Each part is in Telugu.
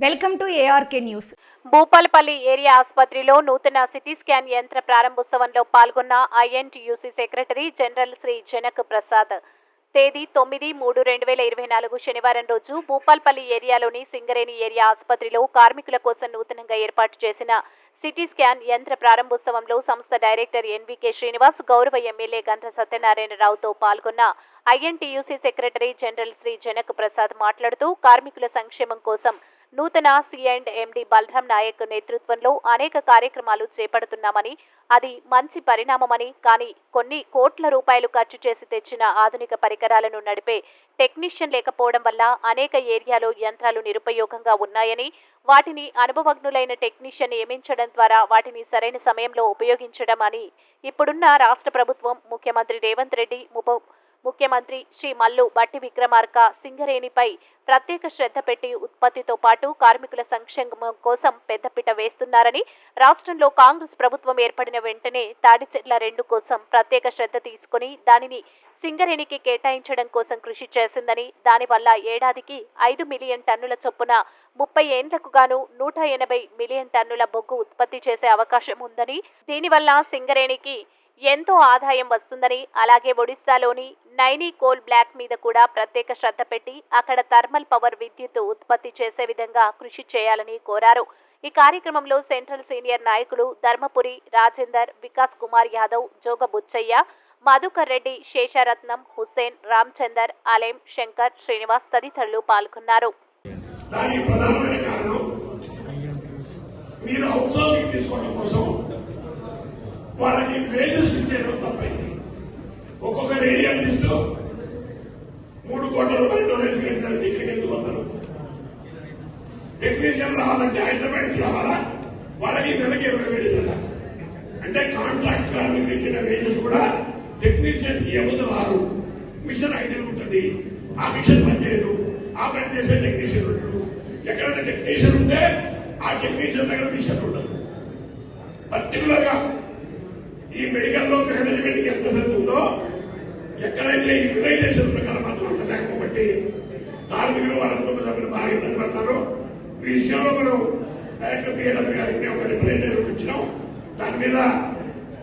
Welcome to ARK news. Bhupalpalli area ఆసుపత్రిలో నూతన సిటీ స్కాన్ యంత్ర ప్రారంభోత్సవంలో పాల్గొన్న INTUC secretary general Shri Janak Prasad. తేదీ 9/3/2024 శనివారం రోజు భూపాలపల్లి ఏరియాలోని సింగరేణి ఏరియా ఆసుపత్రిలో కార్మికుల కోసం నూతనంగా ఏర్పాటు చేసిన సిటీ స్కాన్ యంత్ర ప్రారంభోత్సవంలో సంస్థ డైరెక్టర్ ఎన్వీకే శ్రీనివాస్, గౌరవ ఎమ్మెల్యే గంట సత్యనారాయణరావుతో పాల్గొన్న INTUC secretary general Shri Janak Prasad మాట్లాడుతూ కార్మికుల సంక్షేమం కోసం నూతన సి&ఎండి బలరాం నాయక్ నేతృత్వంలో అనేక కార్యక్రమాలు చేపడుతున్నామని, అది మంచి పరిణామమని, కానీ కొన్ని కోట్ల రూపాయలు ఖర్చు చేసి తెచ్చిన ఆధునిక పరికరాలను నడిపే టెక్నీషియన్ లేకపోవడం వల్ల అనేక ఏరియాలో యంత్రాలు నిరుపయోగంగా ఉన్నాయని, వాటిని అనుభవజ్ఞులైన టెక్నీషియన్ నియమించడం ద్వారా వాటిని సరైన సమయంలో ఉపయోగించడం అని ఇప్పుడున్న రాష్ట్ర ప్రభుత్వం, ముఖ్యమంత్రి రేవంత్ రెడ్డి, ముఖ్యమంత్రి శ్రీ మల్లు బట్టి విక్రమార్క సింగరేణిపై ప్రత్యేక శ్రద్ధ పెట్టి ఉత్పత్తితో పాటు కార్మికుల సంక్షేమం కోసం పెద్దపీట వేస్తున్నారని, రాష్ట్రంలో కాంగ్రెస్ ప్రభుత్వం ఏర్పడిన వెంటనే తాడిచెర్ల 2 కోసం ప్రత్యేక శ్రద్ధ తీసుకుని దానిని సింగరేణికి కేటాయించడం కోసం కృషి చేసిందని, దానివల్ల ఏడాదికి 5 మిలియన్ టన్నుల చొప్పున 30 ఏళ్లకు గాను 180 మిలియన్ టన్నుల బొగ్గు ఉత్పత్తి చేసే అవకాశం ఉందని, దీనివల్ల సింగరేణికి ఎంతో ఆదాయం వస్తుందని, అలాగే ఒడిశాలోని నైనీ కోల్ బ్లాక్ మీద కూడా ప్రత్యేక శ్రద్ధ పెట్టి అక్కడ థర్మల్ పవర్ విద్యుత్ ఉత్పత్తి చేసే విధంగా కృషి చేయాలని కోరారు. ఈ కార్యక్రమంలో సెంట్రల్ సీనియర్ నాయకులు ధర్మపురి రాజేందర్, వికాస్ కుమార్ యాదవ్, జోగ బుచ్చయ్య, మధుకర్ రెడ్డి, శేషరత్నం, హుస్సేన్, రామచందర్, అలేం, శంకర్, శ్రీనివాస్ తదితరులు పాల్గొన్నారు. వాళ్ళకి వేజెస్ ఇచ్చేయడం తప్పైంది. ఒక్కొక్క రేడియాలజిస్ట్ 3 కోట్ల రూపాయలు డొనేషన్ ఇస్తారు. ఇక్కడికి ఎందుకు వస్తారు? టెక్నీషియన్ రావాలంటే హైదరాబాద్ రావాలా? వాళ్ళకి నెలకి 20,000 అంటే కాంట్రాక్ట్ కార్మికులు ఇచ్చిన వేజెస్ కూడా టెక్నీషియన్ ఎవరు రారు. మిషన్ ఐడియల్ ఉంటుంది, ఆ మిషన్ పనిచేయదు, ఆపరేట్ చేసే టెక్నీషియన్ ఉంటాడు. ఎక్కడైనా టెక్నీషియన్ ఉంటే ఆ టెక్నీషియన్ దగ్గర మిషన్ ఉండదు. పర్టికులర్ గా ఈ మెడికల్లో మేనేజ్మెంట్ ఎంత జరుగుతుందో ఎక్కడైతే యూటిలైజేషన్ ప్రకారం మాత్రం అంత లేకపోబట్టి కార్మికులు వాళ్ళ కుటుంబ సభ్యులు బాగా ఇబ్బంది పడతారు. ఈ విషయంలో మనం డైరెక్టర్ పిఎల్ఎం గారికి ఒక రిప్రజెంటేటివ్ ఇచ్చినాం. దాని మీద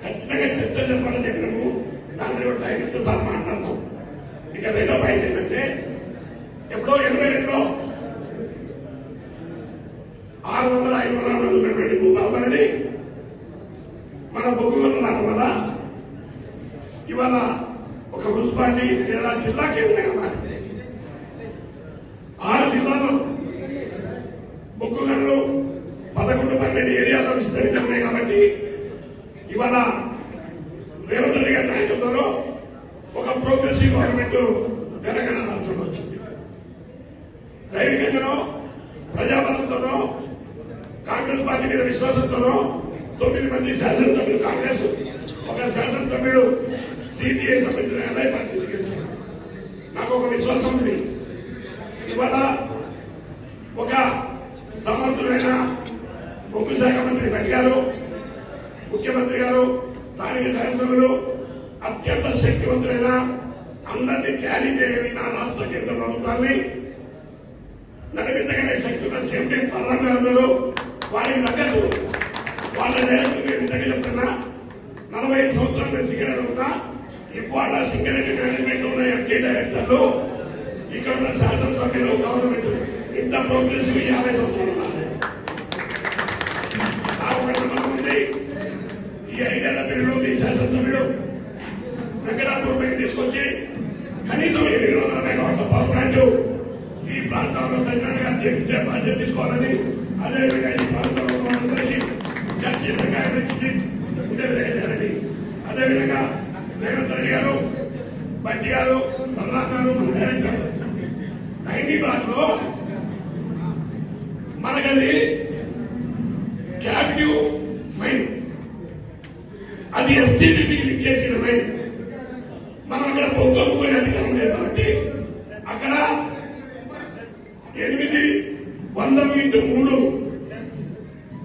ఖచ్చితంగా చర్చ చెప్పాలని చెప్పినాము. దాని మీద టైం ఇంత సార్ మాట్లాడతాం. ఇక రెండో పాయింట్ ఏంటంటే, ఎప్పుడో 82లో 600-500 ఉన్నటువంటి భూభాగాన్ని మన బొగ్గు రావడం వల్ల ఇవాళ ఒక మున్సిపాలిటీ లేదా జిల్లా కేంద్రంగా మారింది. 6 జిల్లాలో బొగ్గు గనులు 11-12 ఏరియాలో విస్తరించాయి. కాబట్టి ఇవాళ రేవంత్ రెడ్డి గారి నాయకత్వంలో ఒక ప్రోగ్రెసివ్ గవర్నమెంట్ తెలంగాణ రాష్ట్రంలో వచ్చింది. దైవికంగానో ప్రజాబలంతోనో కాంగ్రెస్ పార్టీ మీద విశ్వాసంతోనో 9 మంది శాసనసభ్యులు కాంగ్రెస్, ఒక శాసనసభ్యుడు సిపిఐ సంబంధించిన ఎన్ఐ పార్టీ గెలిచారు. నాకు ఒక విశ్వాసం ఉంది. ఇవాళ ఒక సమర్థులైన బొగ్గు శాఖ మంత్రి భట్ గారు, ముఖ్యమంత్రి గారు, స్థానిక శాసనసభ్యులు, అత్యంత శక్తివంతులైన అందరినీ క్యారీ చేయగలిగిన రాష్ట్ర కేంద్ర ప్రభుత్వాన్ని నడిపించగలిగే శక్తి ఉన్న సేఫ్టీ పర్వాలేదు. వారికి తగ్గట్టు వాళ్ళ డైరెక్టర్ చెప్తున్నా 45 సంవత్సరాల సింగరేణి ఉన్నా ఇవాళ సింగరేణి మేనేజ్మెంట్ ఉన్న ఎంపీ డైరెక్టర్లు, ఇక్కడ ఉన్న శాసనసభ్యులు, గవర్నమెంట్ ఇంత ప్రోగ్రెసివ్ 50 సంవత్సరాలు ఉన్నారు. ఉంది. ఈ 5 ఏళ్ల పీరియడ్లో మీ శాసనసభ్యుడు వెంకటాపూర్ పైకి తీసుకొచ్చి కనీసం 800 మెగావాట్ల పవర్ ప్లాంట్ ఈ ప్రాంతంలో సైన్యంగా చేపించే బాధ్యత తీసుకోవాలని, అదేవిధంగా ఈ ప్రాంతంలో అందరికీ ఖచ్చితంగా ఉండే విధంగా చేయాలని, అదేవిధంగా రేవంత్ రెడ్డి గారు, బట్టి గారు, బలరాం గారు, మన డైరెక్టర్ 90 బ్లాక్ లో మనకది క్యాపిటివ్ మైన్, అది ఎస్టీపీకి లింక్ చేసిన మైన్. మనం అక్కడ బొగ్గు అమ్ముకునే అధికారం లేదు కాబట్టి అక్కడ 800x3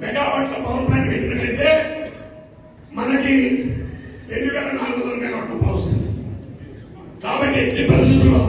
మెగావాట్ల పవర్ ప్లాంట్ పెట్టినట్లయితే మనకి 2400 మెగావాట్ల పవర్ వస్తుంది. కాబట్టి ఎట్టి పరిస్థితుల్లో